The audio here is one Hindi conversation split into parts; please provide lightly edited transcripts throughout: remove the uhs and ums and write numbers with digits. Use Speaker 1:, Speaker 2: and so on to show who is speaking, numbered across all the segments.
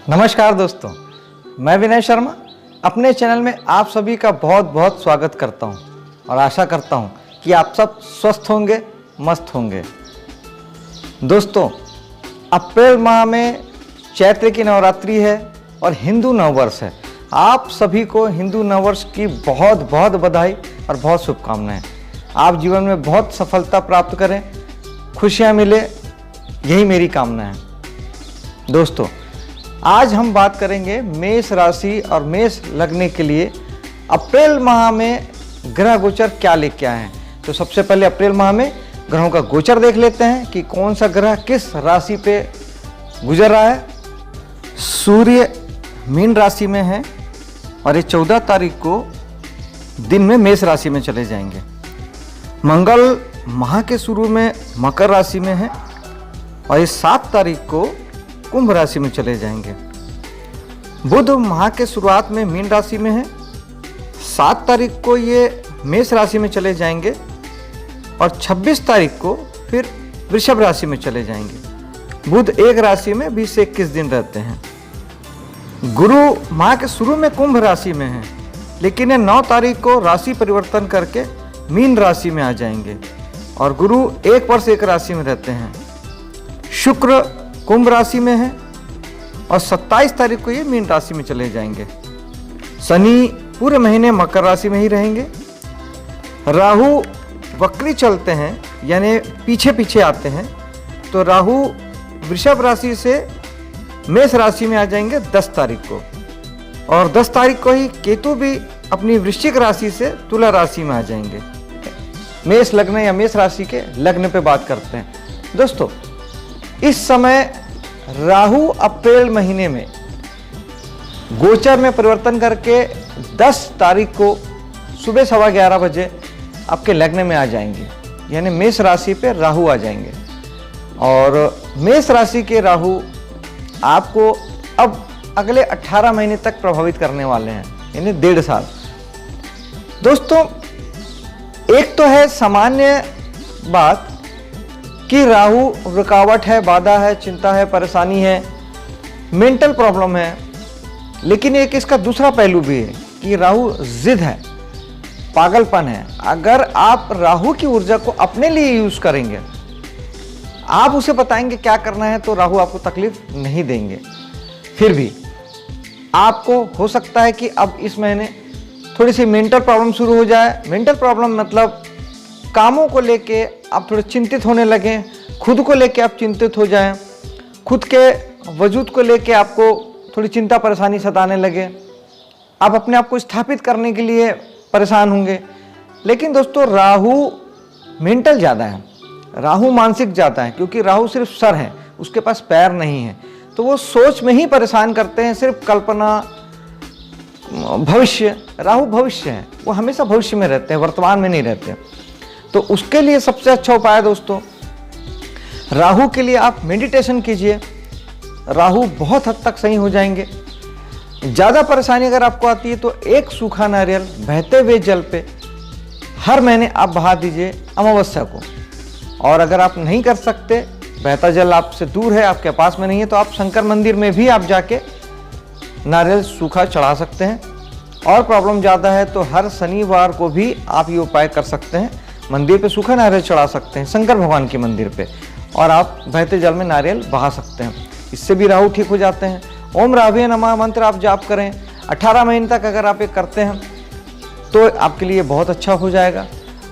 Speaker 1: नमस्कार दोस्तों, मैं विनय शर्मा अपने चैनल में आप सभी का बहुत बहुत स्वागत करता हूं और आशा करता हूं कि आप सब स्वस्थ होंगे, मस्त होंगे। दोस्तों, अप्रैल माह में चैत्र की नवरात्रि है और हिंदू नववर्ष है। आप सभी को हिंदू नववर्ष की बहुत बहुत बधाई और बहुत शुभकामनाएं। आप जीवन में बहुत सफलता प्राप्त करें, खुशियां मिले, यही मेरी कामना है। दोस्तों, आज हम बात करेंगे मेष राशि और मेष लग्न के लिए अप्रैल माह में ग्रह गोचर क्या लेके आए हैं। तो सबसे पहले अप्रैल माह में ग्रहों का गोचर देख लेते हैं कि कौन सा ग्रह किस राशि पे गुजर रहा है। सूर्य मीन राशि में है और ये 14 तारीख को दिन में मेष राशि में चले जाएंगे। मंगल माह के शुरू में मकर राशि में है और ये 7 तारीख को कुंभ राशि में चले जाएंगे। बुध माह के शुरुआत में मीन राशि में है, 7 तारीख को ये मेष राशि में चले जाएंगे और 26 तारीख को फिर वृषभ राशि में चले जाएंगे। बुध एक राशि में 20 से 21 दिन रहते हैं। गुरु माह के शुरू में कुंभ राशि में है, लेकिन ये 9 तारीख को राशि परिवर्तन करके मीन राशि में आ जाएंगे और गुरु एक वर्ष एक राशि में रहते हैं। शुक्र कुंभ राशि में है और 27 तारीख को ये मीन राशि में चले जाएंगे। शनि पूरे महीने मकर राशि में ही रहेंगे। राहु वक्री चलते हैं, यानी पीछे पीछे आते हैं, तो राहु वृषभ राशि से मेष राशि में आ जाएंगे 10 तारीख को और 10 तारीख को ही केतु भी अपनी वृश्चिक राशि से तुला राशि में आ जाएंगे। मेष लग्न या मेष राशि के लग्न पे बात करते हैं। दोस्तों, इस समय राहु अप्रैल महीने में गोचर में परिवर्तन करके 10 तारीख को सुबह 11:15 बजे आपके लग्न में आ जाएंगे, यानी मेष राशि पे राहु आ जाएंगे। और मेष राशि के राहु आपको अब अगले 18 महीने तक प्रभावित करने वाले हैं, यानी 1.5 साल। दोस्तों, एक तो है सामान्य बात कि राहु रुकावट है, बाधा है, चिंता है, परेशानी है, मेंटल प्रॉब्लम है, लेकिन एक इसका दूसरा पहलू भी है कि राहु जिद है, पागलपन है। अगर आप राहु की ऊर्जा को अपने लिए यूज करेंगे, आप उसे बताएंगे क्या करना है, तो राहु आपको तकलीफ नहीं देंगे। फिर भी आपको हो सकता है कि अब इस महीने थोड़ी सी मेंटल प्रॉब्लम शुरू हो जाए। मेंटल प्रॉब्लम मतलब कामों को लेके आप थोड़े चिंतित होने लगें, खुद को लेके आप चिंतित हो जाएं, खुद के वजूद को लेके आपको थोड़ी चिंता परेशानी सताने लगे, आप अपने आप को स्थापित करने के लिए परेशान होंगे। लेकिन दोस्तों, राहु मेंटल ज़्यादा है, राहु मानसिक ज़्यादा है, क्योंकि राहु सिर्फ सर है, उसके पास पैर नहीं है, तो वो सोच में ही परेशान करते हैं, सिर्फ कल्पना, भविष्य। राहु भविष्य है, वो हमेशा भविष्य में रहते हैं, वर्तमान में नहीं रहते। तो उसके लिए सबसे अच्छा उपाय दोस्तों, राहु के लिए आप मेडिटेशन कीजिए, राहु बहुत हद तक सही हो जाएंगे। ज़्यादा परेशानी अगर आपको आती है तो एक सूखा नारियल बहते हुए जल पे हर महीने आप बहा दीजिए अमावस्या को। और अगर आप नहीं कर सकते, बहता जल आपसे दूर है, आपके पास में नहीं है, तो आप शंकर मंदिर में भी आप जाके नारियल सूखा चढ़ा सकते हैं। और प्रॉब्लम ज़्यादा है तो हर शनिवार को भी आप ये उपाय कर सकते हैं, मंदिर पे सूखा नारियल चढ़ा सकते हैं, शंकर भगवान के मंदिर पे, और आप बहते जल में नारियल बहा सकते हैं। इससे भी राहु ठीक हो जाते हैं। ओम राभे नमः मंत्र आप जाप करें, 18 महीने तक अगर आप ये करते हैं तो आपके लिए बहुत अच्छा हो जाएगा।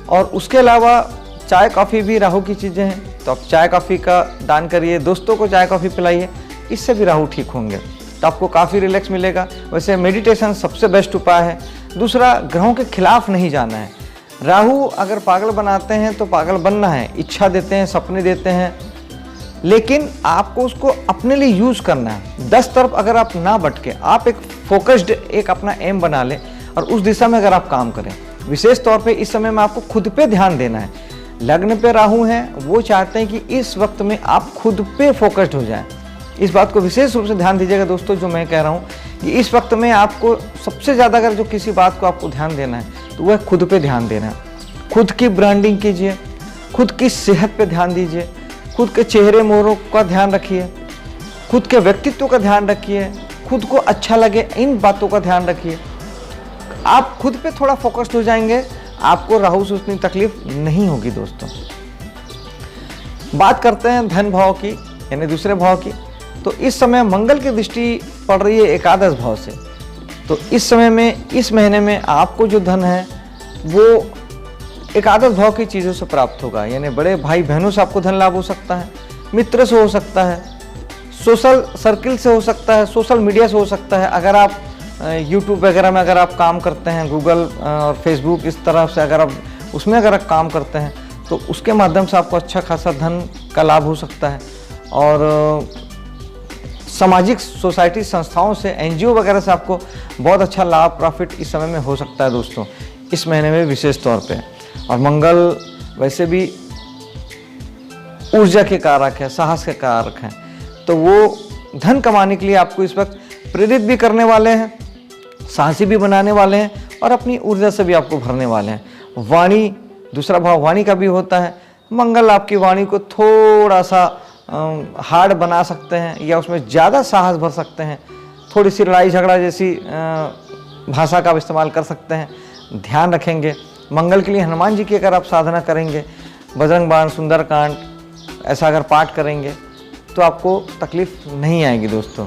Speaker 1: और उसके अलावा चाय कॉफ़ी भी राहु की चीज़ें हैं, तो आप चाय कॉफ़ी का दान करिए, दोस्तों को चाय कॉफ़ी पिलाइए, इससे भी राहु ठीक होंगे, तो आपको काफ़ी रिलैक्स मिलेगा। वैसे मेडिटेशन सबसे बेस्ट उपाय है। दूसरा, ग्रहों के खिलाफ नहीं जाना है। राहु अगर पागल बनाते हैं तो पागल बनना है, इच्छा देते हैं, सपने देते हैं, लेकिन आपको उसको अपने लिए यूज करना है। 10 तरफ अगर आप ना भटके, आप एक फोकस्ड एक अपना एम बना लें और उस दिशा में अगर आप काम करें। विशेष तौर पे इस समय में आपको खुद पे ध्यान देना है। लग्न पे राहु हैं, वो चाहते हैं कि इस वक्त में आप खुद पे फोकस्ड हो जाएं। इस बात को विशेष रूप से ध्यान दीजिएगा दोस्तों, जो मैं कह रहा हूँ कि इस वक्त में आपको सबसे ज़्यादा अगर जो किसी बात को आपको ध्यान देना है तो वह खुद पे ध्यान देना है। खुद की ब्रांडिंग कीजिए, खुद की सेहत पे ध्यान दीजिए, खुद के चेहरे मोहरों का ध्यान रखिए, खुद के व्यक्तित्व का ध्यान रखिए, खुद को अच्छा लगे इन बातों का ध्यान रखिए। आप खुद पे थोड़ा फोकस्ड हो जाएंगे, आपको राहु से उतनी तकलीफ नहीं होगी दोस्तों। बात करते हैं धन भाव की, यानी दूसरे भाव की। तो इस समय मंगल की दृष्टि पड़ रही है एकादश भाव से। तो इस समय में, इस महीने में आपको जो धन है वो एकादश भाव की चीज़ों से प्राप्त होगा, यानी बड़े भाई बहनों से आपको धन लाभ हो सकता है, मित्र से हो सकता है, सोशल सर्किल से हो सकता है, सोशल मीडिया से हो सकता है। अगर आप यूट्यूब वगैरह में अगर आप काम करते हैं, गूगल और फेसबुक इस तरह से अगर आप उसमें अगर आप काम करते हैं तो उसके माध्यम से आपको अच्छा खासा धन का लाभ हो सकता है। और सामाजिक सोसाइटी संस्थाओं से, एनजीओ वगैरह से आपको बहुत अच्छा लाभ प्रॉफिट इस समय में हो सकता है दोस्तों, इस महीने में विशेष तौर पे। और मंगल वैसे भी ऊर्जा के कारक है, साहस के कारक हैं, तो वो धन कमाने के लिए आपको इस वक्त प्रेरित भी करने वाले हैं, साहसी भी बनाने वाले हैं और अपनी ऊर्जा से भी आपको भरने वाले हैं। वाणी, दूसरा भाव वाणी का भी होता है। मंगल आपकी वाणी को थोड़ा सा हार्ड बना सकते हैं या उसमें ज़्यादा साहस भर सकते हैं, थोड़ी सी लड़ाई झगड़ा जैसी भाषा का इस्तेमाल कर सकते हैं। ध्यान रखेंगे मंगल के लिए हनुमान जी की अगर आप साधना करेंगे, बजरंग बाण, सुंदरकांड ऐसा अगर पाठ करेंगे तो आपको तकलीफ नहीं आएगी दोस्तों।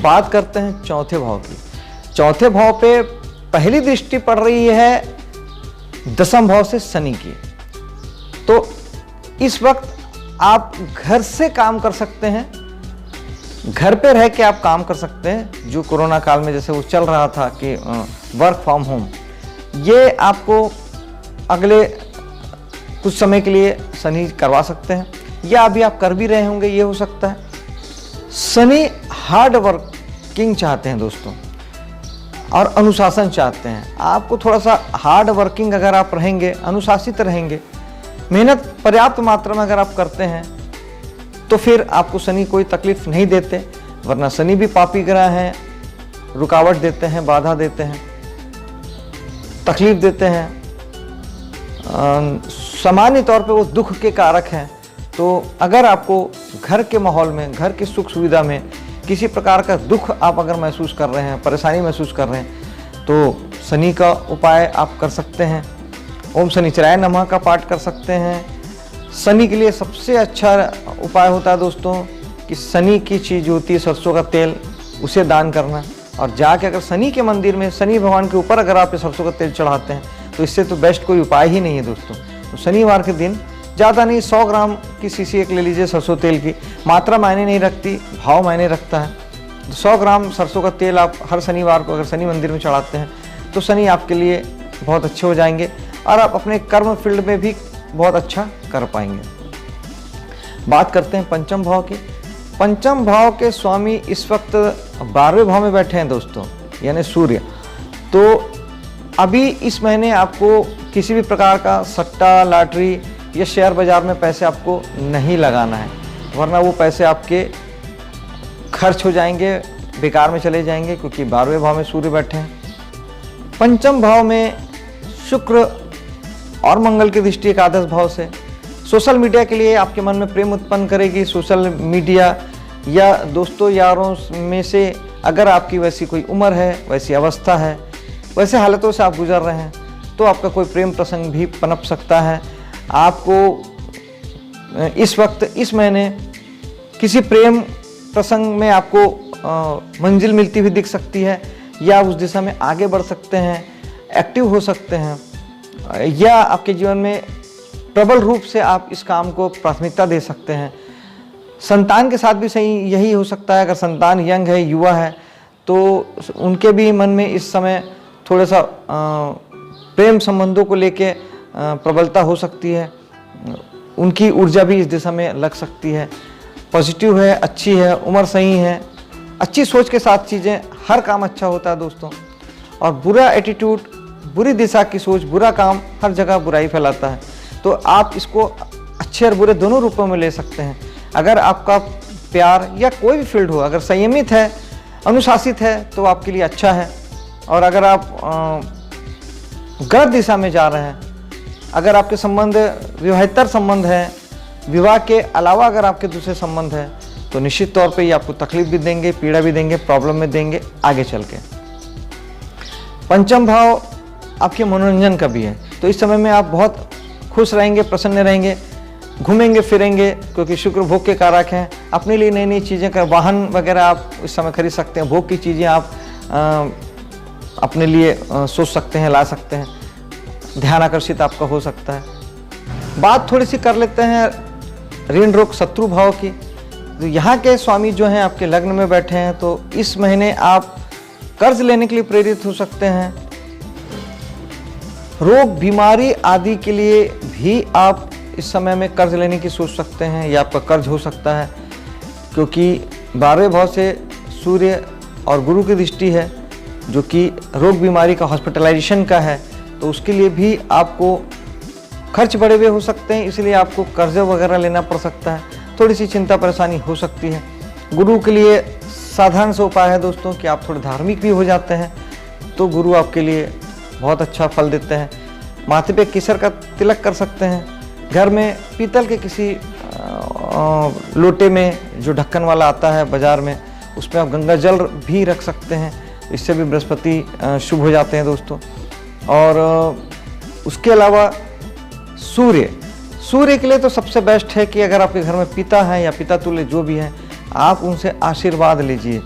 Speaker 1: बात करते हैं चौथे भाव की। चौथे भाव पे पहली दृष्टि पड़ रही है दसम भाव से शनि की। तो इस वक्त आप घर से काम कर सकते हैं, घर पे रह के आप काम कर सकते हैं। जो कोरोना काल में जैसे वो चल रहा था कि वर्क फ्रॉम होम, ये आपको अगले कुछ समय के लिए शनि करवा सकते हैं, या अभी आप कर भी रहे होंगे, ये हो सकता है। शनि हार्ड वर्किंग चाहते हैं दोस्तों और अनुशासन चाहते हैं। आपको थोड़ा सा हार्ड वर्किंग अगर आप रहेंगे, अनुशासित रहेंगे, मेहनत पर्याप्त मात्रा में अगर आप करते हैं तो फिर आपको शनि कोई तकलीफ नहीं देते। वरना शनि भी पापी ग्रह हैं, रुकावट देते हैं, बाधा देते हैं, तकलीफ देते हैं। सामान्य तौर पे वो दुख के कारक हैं। तो अगर आपको घर के माहौल में, घर की सुख सुविधा में किसी प्रकार का दुख आप अगर महसूस कर रहे हैं, परेशानी महसूस कर रहे हैं, तो शनि का उपाय आप कर सकते हैं। ओम शनिचराय नमः का पाठ कर सकते हैं। शनि के लिए सबसे अच्छा उपाय होता है दोस्तों कि शनि की चीज़ होती है सरसों का तेल, उसे दान करना। और जाके अगर शनि के मंदिर में शनि भगवान के ऊपर अगर आप सरसों का तेल चढ़ाते हैं तो इससे तो बेस्ट कोई उपाय ही नहीं है दोस्तों। तो शनिवार के दिन ज़्यादा नहीं, 100 ग्राम की शीशी एक ले लीजिए सरसों तेल की। मात्रा मायने नहीं रखती, भाव मायने रखता है। 100 ग्राम सरसों का तेल आप हर शनिवार को अगर शनि मंदिर में चढ़ाते हैं तो शनि आपके लिए बहुत अच्छे हो जाएंगे और आप अपने कर्म फील्ड में भी बहुत अच्छा कर पाएंगे। बात करते हैं पंचम भाव की। पंचम भाव के स्वामी इस वक्त 12वें भाव में बैठे हैं दोस्तों, यानी सूर्य। तो अभी इस महीने आपको किसी भी प्रकार का सट्टा, लॉटरी या शेयर बाजार में पैसे आपको नहीं लगाना है, वरना वो पैसे आपके खर्च हो जाएंगे, बेकार में चले जाएंगे, क्योंकि 12वें भाव में सूर्य बैठे हैं। पंचम भाव में शुक्र और मंगल की दृष्टि एकादश भाव से। सोशल मीडिया के लिए आपके मन में प्रेम उत्पन्न करेगी। सोशल मीडिया या दोस्तों यारों में से अगर आपकी वैसी कोई उम्र है, वैसी अवस्था है, वैसे हालतों से आप गुजर रहे हैं, तो आपका कोई प्रेम प्रसंग भी पनप सकता है। आपको इस वक्त, इस महीने किसी प्रेम प्रसंग में आपको मंजिल मिलती हुई दिख सकती है, या उस दिशा में आगे बढ़ सकते हैं, एक्टिव हो सकते हैं, या आपके जीवन में प्रबल रूप से आप इस काम को प्राथमिकता दे सकते हैं। संतान के साथ भी सही यही हो सकता है। अगर संतान यंग है, युवा है, तो उनके भी मन में इस समय थोड़ा सा प्रेम संबंधों को लेके प्रबलता हो सकती है। उनकी ऊर्जा भी इस दिशा में लग सकती है। पॉजिटिव है, अच्छी है, उम्र सही है, अच्छी सोच के साथ चीज़ें, हर काम अच्छा होता है दोस्तों। और बुरा एटीट्यूड, बुरी दिशा की सोच, बुरा काम हर जगह बुराई फैलाता है। तो आप इसको अच्छे और बुरे दोनों रूपों में ले सकते हैं। अगर आपका प्यार या कोई भी फील्ड हो, अगर संयमित है, अनुशासित है, तो आपके लिए अच्छा है। और अगर आप गलत दिशा में जा रहे हैं, अगर आपके संबंध विवाहेतर संबंध है, विवाह के अलावा अगर आपके दूसरे संबंध है, तो निश्चित तौर पे ये आपको तकलीफ भी देंगे, पीड़ा भी देंगे, प्रॉब्लम में देंगे आगे चल के। पंचम भाव आपके मनोरंजन का भी है, तो इस समय में आप बहुत खुश रहेंगे, प्रसन्न रहेंगे, घूमेंगे फिरेंगे, क्योंकि शुक्र भोग के कारक हैं। अपने लिए नई नई चीज़ें का वाहन वगैरह आप इस समय खरीद सकते हैं, भोग की चीज़ें आप अपने लिए सोच सकते हैं, ला सकते हैं, ध्यान आकर्षित आपका हो सकता है। बात थोड़ी सी कर लेते हैं ऋण रोग शत्रु भाव की। तो यहाँ के स्वामी जो हैं आपके लग्न में बैठे हैं, तो इस महीने आप कर्ज लेने के लिए प्रेरित हो सकते हैं। रोग बीमारी आदि के लिए भी आप इस समय में कर्ज लेने की सोच सकते हैं, या आपका कर्ज हो सकता है, क्योंकि 12वें भाव से सूर्य और गुरु की दृष्टि है, जो कि रोग बीमारी का, हॉस्पिटलाइजेशन का है। तो उसके लिए भी आपको खर्च बढ़े हुए हो सकते हैं, इसलिए आपको कर्ज वगैरह लेना पड़ सकता है, थोड़ी सी चिंता परेशानी हो सकती है। गुरु के लिए साधारण सा उपाय है दोस्तों कि आप थोड़े धार्मिक भी हो जाते हैं, तो गुरु आपके लिए बहुत अच्छा फल देते हैं। माथे पे केसर का तिलक कर सकते हैं। घर में पीतल के किसी लोटे में, जो ढक्कन वाला आता है बाजार में, उसमें आप गंगा जल भी रख सकते हैं, इससे भी बृहस्पति शुभ हो जाते हैं दोस्तों। और उसके अलावा सूर्य के लिए तो सबसे बेस्ट है कि अगर आपके घर में पिता हैं या पिता तुल्य जो भी हैं, आप उनसे आशीर्वाद लीजिए,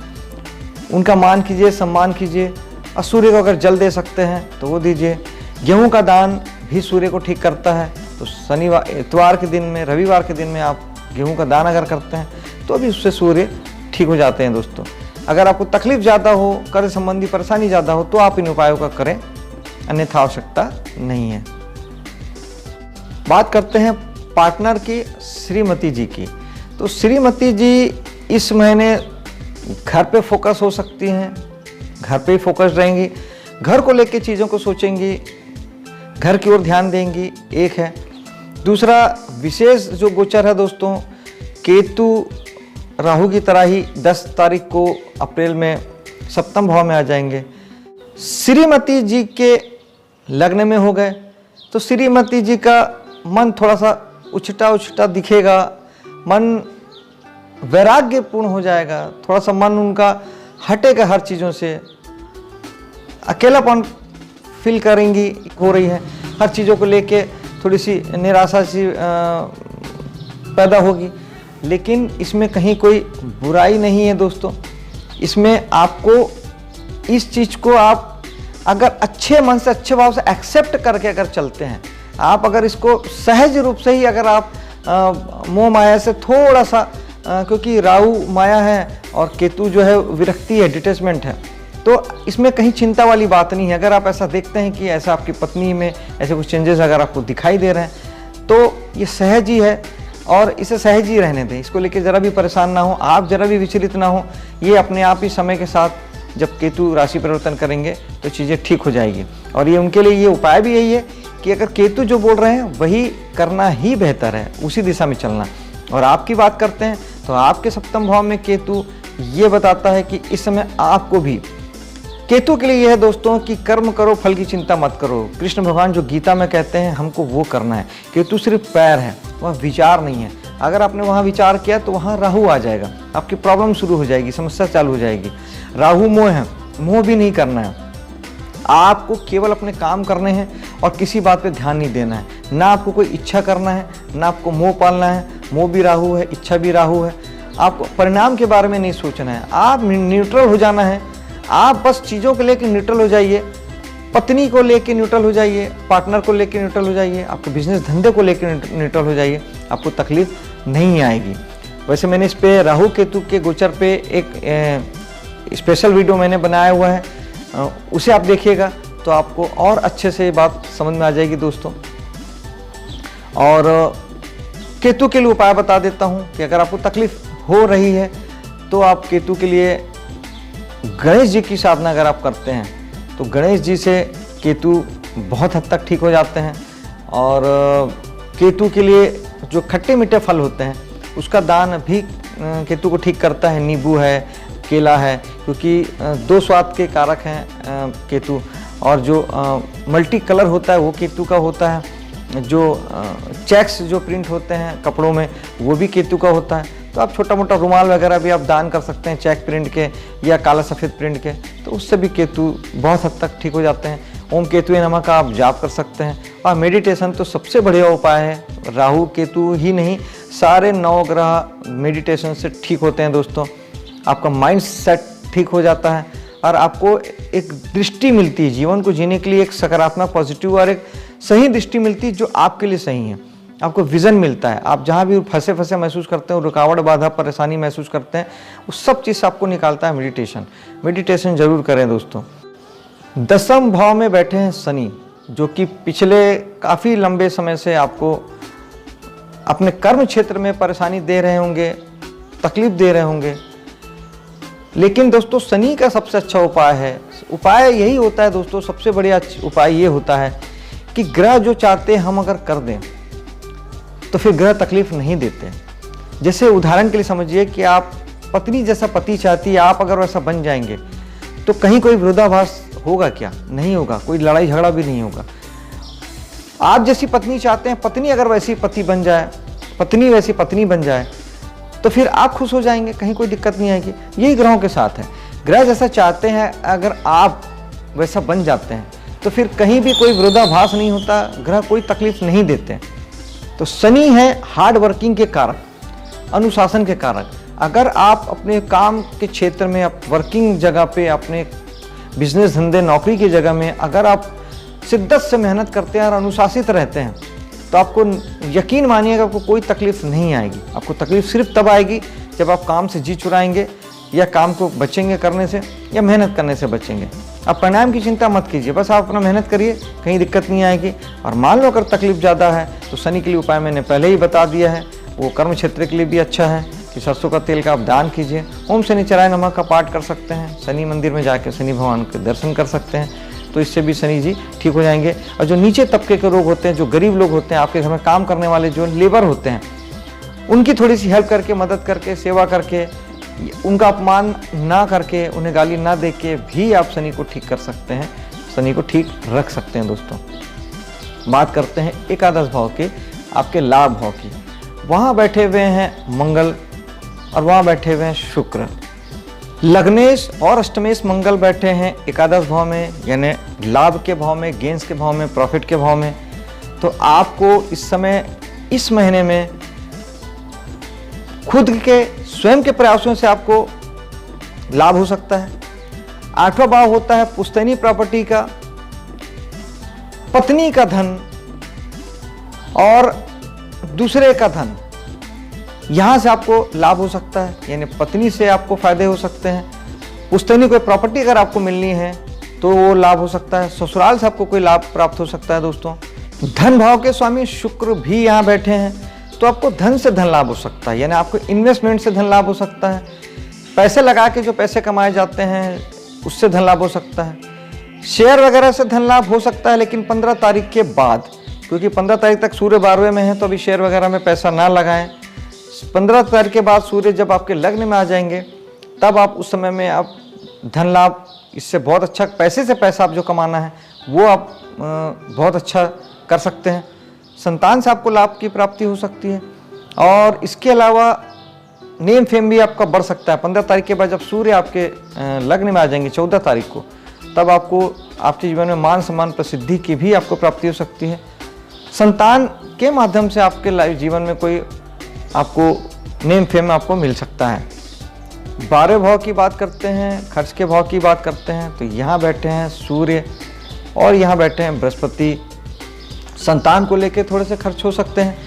Speaker 1: उनका मान कीजिए, सम्मान कीजिए, और सूर्य को अगर जल दे सकते हैं तो वो दीजिए। गेहूं का दान भी सूर्य को ठीक करता है, तो शनिवार, इतवार के दिन में, रविवार के दिन में आप गेहूं का दान अगर करते हैं तो भी उससे सूर्य ठीक हो जाते हैं दोस्तों। अगर आपको तकलीफ ज़्यादा हो, कर्ज संबंधी परेशानी ज़्यादा हो, तो आप इन उपायों का करें, अन्यथा आवश्यकता नहीं है। बात करते हैं पार्टनर की, श्रीमती जी की। तो श्रीमती जी इस महीने घर पे फोकस हो सकती हैं, घर पे ही फोकस रहेंगी, घर को लेके चीज़ों को सोचेंगी, घर की ओर ध्यान देंगी, एक है। दूसरा विशेष जो गोचर है दोस्तों, केतु राहु की तरह ही 10 तारीख को अप्रैल में सप्तम भाव में आ जाएंगे। श्रीमती जी के लग्न में हो गए, तो श्रीमती जी का मन थोड़ा सा उछटा दिखेगा, मन वैराग्यपूर्ण हो जाएगा, थोड़ा सा मन उनका हटेगा हर चीज़ों से, अकेलापन फील करेंगी, हो रही है, हर चीज़ों को लेके थोड़ी सी निराशा सी पैदा होगी। लेकिन इसमें कहीं कोई बुराई नहीं है दोस्तों, इसमें आपको इस चीज़ को आप अगर अच्छे मन से, अच्छे भाव से एक्सेप्ट करके अगर चलते हैं, आप अगर इसको सहज रूप से ही अगर आप मोह माया से थोड़ा सा, क्योंकि राहु माया है और केतु जो है विरक्ति है, डिटैचमेंट है, तो इसमें कहीं चिंता वाली बात नहीं है। अगर आप ऐसा देखते हैं कि ऐसा आपकी पत्नी में ऐसे कुछ चेंजेस अगर आपको दिखाई दे रहे हैं, तो ये सहज ही है और इसे सहज ही रहने दें, इसको लेके ज़रा भी परेशान ना हो, आप ज़रा भी विचलित ना हो। ये अपने आप ही समय के साथ जब केतु राशि परिवर्तन करेंगे तो चीज़ें ठीक हो जाएगी। और ये उनके लिए ये उपाय भी यही है कि अगर केतु जो बोल रहे हैं वही करना ही बेहतर है, उसी दिशा में चलना। और आपकी बात करते हैं तो आपके सप्तम भाव में केतु ये बताता है कि इस समय आपको भी, केतु के लिए यह है दोस्तों कि कर्म करो, फल की चिंता मत करो। कृष्ण भगवान जो गीता में कहते हैं हमको वो करना है। केतु सिर्फ पैर है, वह विचार नहीं है। अगर आपने वहाँ विचार किया तो वहाँ राहु आ जाएगा, आपकी प्रॉब्लम शुरू हो जाएगी, समस्या चालू हो जाएगी। राहु मोह है, मोह भी नहीं करना है, आपको केवल अपने काम करने हैं और किसी बात पे ध्यान नहीं देना है। ना आपको कोई इच्छा करना है, ना आपको मोह पालना है। मोह भी राहु है, इच्छा भी राहु है। आपको परिणाम के बारे में नहीं सोचना है, आप न्यूट्रल हो जाना है। आप बस चीज़ों को लेकर न्यूट्रल हो जाइए, पत्नी को लेकर न्यूट्रल हो जाइए, पार्टनर को लेकर न्यूट्रल हो जाइए, आपके बिजनेस धंधे को लेकर न्यूट्रल हो जाइए, आपको तकलीफ नहीं आएगी। वैसे मैंने इस पे राहु केतु के गोचर पे एक स्पेशल वीडियो मैंने बनाया हुआ है, उसे आप देखिएगा तो आपको और अच्छे से ये बात समझ में आ जाएगी दोस्तों। और केतु के लिए उपाय बता देता हूँ कि अगर आपको तकलीफ हो रही है तो आप केतु के लिए गणेश जी की साधना अगर आप करते हैं तो गणेश जी से केतु बहुत हद तक ठीक हो जाते हैं। और केतु के लिए जो खट्टे मीठे फल होते हैं उसका दान भी केतु को ठीक करता है। नींबू है, केला है, क्योंकि दो स्वाद के कारक हैं केतु। और जो मल्टी कलर होता है वो केतु का होता है। जो चेक्स जो प्रिंट होते हैं कपड़ों में वो भी केतु का होता है। तो आप छोटा मोटा रुमाल वगैरह भी आप दान कर सकते हैं चेक प्रिंट के या काला सफ़ेद प्रिंट के, तो उससे भी केतु बहुत हद तक ठीक हो जाते हैं। ओम केतुए नमः का आप जाप कर सकते हैं। और मेडिटेशन तो सबसे बढ़िया उपाय है। राहु केतु ही नहीं, सारे 9 ग्रह मेडिटेशन से ठीक होते हैं दोस्तों। आपका माइंड सेट ठीक हो जाता है और आपको एक दृष्टि मिलती है जीवन को जीने के लिए, एक सकारात्मक पॉजिटिव और एक सही दृष्टि मिलती है जो आपके लिए सही है। आपको विज़न मिलता है। आप जहाँ भी फंसे फंसे महसूस करते हो, रुकावट बाधा परेशानी महसूस करते हैं, उस सब चीज़ से आपको निकालता है मेडिटेशन। मेडिटेशन जरूर करें दोस्तों। 10वें भाव में बैठे हैं शनि, जो कि पिछले काफ़ी लंबे समय से आपको अपने कर्म क्षेत्र में परेशानी दे रहे होंगे, तकलीफ दे रहे होंगे। लेकिन दोस्तों शनि का सबसे अच्छा उपाय है, उपाय यही होता है दोस्तों, सबसे बढ़िया उपाय ये होता है कि ग्रह जो चाहते हैं हम अगर कर दें तो फिर ग्रह तकलीफ नहीं देते। जैसे उदाहरण के लिए समझिए कि आप पत्नी जैसा पति चाहती है, आप अगर वैसा बन जाएंगे तो कहीं कोई विरोधाभास होगा क्या? नहीं होगा, कोई लड़ाई झगड़ा भी नहीं होगा। आप जैसी पत्नी चाहते हैं, पत्नी अगर वैसी पति बन जाए, पत्नी वैसी पत्नी बन जाए तो फिर आप खुश हो जाएंगे, कहीं कोई दिक्कत नहीं आएगी। यही ग्रहों के साथ है। ग्रह जैसा चाहते हैं अगर आप वैसा बन जाते हैं तो फिर कहीं भी कोई विरोधाभास नहीं होता, ग्रह कोई तकलीफ नहीं देते। तो शनि है हार्ड वर्किंग के कारक, अनुशासन के कारक। अगर आप अपने काम के क्षेत्र में, आप वर्किंग जगह पे, अपने बिजनेस धंधे नौकरी की जगह में अगर आप शिद्दत से मेहनत करते हैं और अनुशासित रहते हैं तो आपको यकीन मानिएगा आपको कोई तकलीफ नहीं आएगी। आपको तकलीफ सिर्फ तब आएगी जब आप काम से जी चुराएंगे या काम को बचेंगे करने से या मेहनत करने से बचेंगे। आप परिणाम की चिंता मत कीजिए, बस आप अपना मेहनत करिए, कहीं दिक्कत नहीं आएगी। और मान लो अगर तकलीफ ज़्यादा है तो शनि के लिए उपाय मैंने पहले ही बता दिया है, वो कर्म क्षेत्र के लिए भी अच्छा है कि सरसों का तेल का आप दान कीजिए। ओम शनिचराय नमः का पाठ कर सकते हैं, शनि मंदिर में जाकर शनि भगवान के दर्शन कर सकते हैं, तो इससे भी शनि जी ठीक हो जाएंगे। और जो नीचे तबके के लोग होते हैं, जो गरीब लोग होते हैं, आपके घर में काम करने वाले जो लेबर होते हैं, उनकी थोड़ी सी हेल्प करके, मदद करके, सेवा करके, उनका अपमान ना करके, उन्हें गाली ना दे के भी आप शनि को ठीक कर सकते हैं, शनि को ठीक रख सकते हैं दोस्तों। बात करते हैं एकादश भाव के, आपके लाभ भाव की। वहाँ बैठे हुए हैं मंगल और वहाँ बैठे हुए हैं शुक्र। लग्नेश और अष्टमेश मंगल बैठे हैं एकादश भाव में, यानी लाभ के भाव में, गेंस के भाव में, प्रॉफिट के भाव में। तो आपको इस समय, इस महीने में खुद के स्वयं के प्रयासों से आपको लाभ हो सकता है। 8वां भाव होता है पुश्तैनी प्रॉपर्टी का, पत्नी का धन और दूसरे का धन, यहां से आपको लाभ हो सकता है, यानी पत्नी से आपको फायदे हो सकते हैं। पुश्तैनी कोई प्रॉपर्टी अगर आपको मिलनी है तो वो लाभ हो सकता है। ससुराल से आपको कोई लाभ प्राप्त हो सकता है दोस्तों। धन भाव के स्वामी शुक्र भी यहाँ बैठे हैं, तो आपको धन से धन लाभ हो सकता है, यानी आपको इन्वेस्टमेंट से धन लाभ हो सकता है। पैसे लगा के जो पैसे कमाए जाते हैं उससे धन लाभ हो सकता है। शेयर वगैरह से धन लाभ हो सकता है, लेकिन 15 तारीख के बाद, क्योंकि 15 तारीख तक सूर्य 12वें में है, तो अभी शेयर वगैरह में पैसा ना लगाएं। 15 तारीख के बाद सूर्य जब आपके लग्न में आ जाएंगे तब आप उस समय में आप धन लाभ, इससे बहुत अच्छा, पैसे से पैसा आप जो कमाना है वो आप बहुत अच्छा कर सकते हैं। संतान से आपको लाभ की प्राप्ति हो सकती है। और इसके अलावा नेम फेम भी आपका बढ़ सकता है। 15 तारीख के बाद जब सूर्य आपके लग्न में आ जाएंगे 14 तारीख को, तब आपको आपके जीवन में मान सम्मान प्रसिद्धि की भी आपको प्राप्ति हो सकती है। संतान के माध्यम से आपके लाइफ जीवन में कोई आपको नेम फेम आपको मिल सकता है। 12 भाव की बात करते हैं, खर्च के भाव की बात करते हैं, तो यहाँ बैठे हैं सूर्य और यहाँ बैठे हैं बृहस्पति। संतान को लेकर थोड़े से खर्च हो सकते हैं,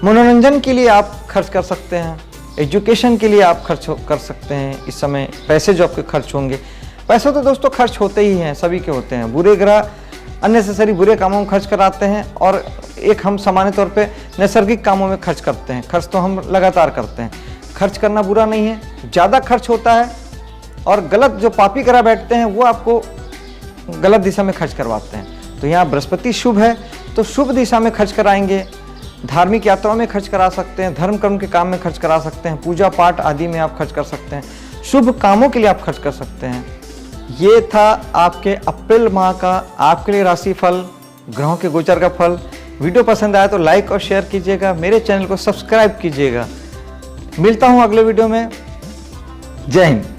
Speaker 1: मनोरंजन के लिए आप खर्च कर सकते हैं, एजुकेशन के लिए आप खर्च कर सकते हैं। इस समय पैसे जो आपके खर्च होंगे, पैसे तो दोस्तों खर्च होते ही हैं, सभी के होते हैं। बुरे ग्रह अननेसेसरी बुरे कामों में खर्च कराते हैं और एक हम सामान्य तौर पे नैसर्गिक कामों में खर्च करते हैं। खर्च तो हम लगातार करते हैं, खर्च करना बुरा नहीं है। ज़्यादा खर्च होता है और गलत जो पापी ग्रह बैठते हैं वो आपको गलत दिशा में खर्च करवाते हैं। तो यहाँ बृहस्पति शुभ है, तो शुभ दिशा में खर्च कराएंगे। धार्मिक यात्राओं में खर्च करा सकते हैं, धर्म कर्म के काम में खर्च करा सकते हैं, पूजा पाठ आदि में आप खर्च कर सकते हैं, शुभ कामों के लिए आप खर्च कर सकते हैं। ये था आपके अप्रैल माह का आपके लिए राशिफल, ग्रहों के गोचर का फल। वीडियो पसंद आया तो लाइक और शेयर कीजिएगा, मेरे चैनल को सब्सक्राइब कीजिएगा। मिलता हूं अगले वीडियो में। जय हिंद।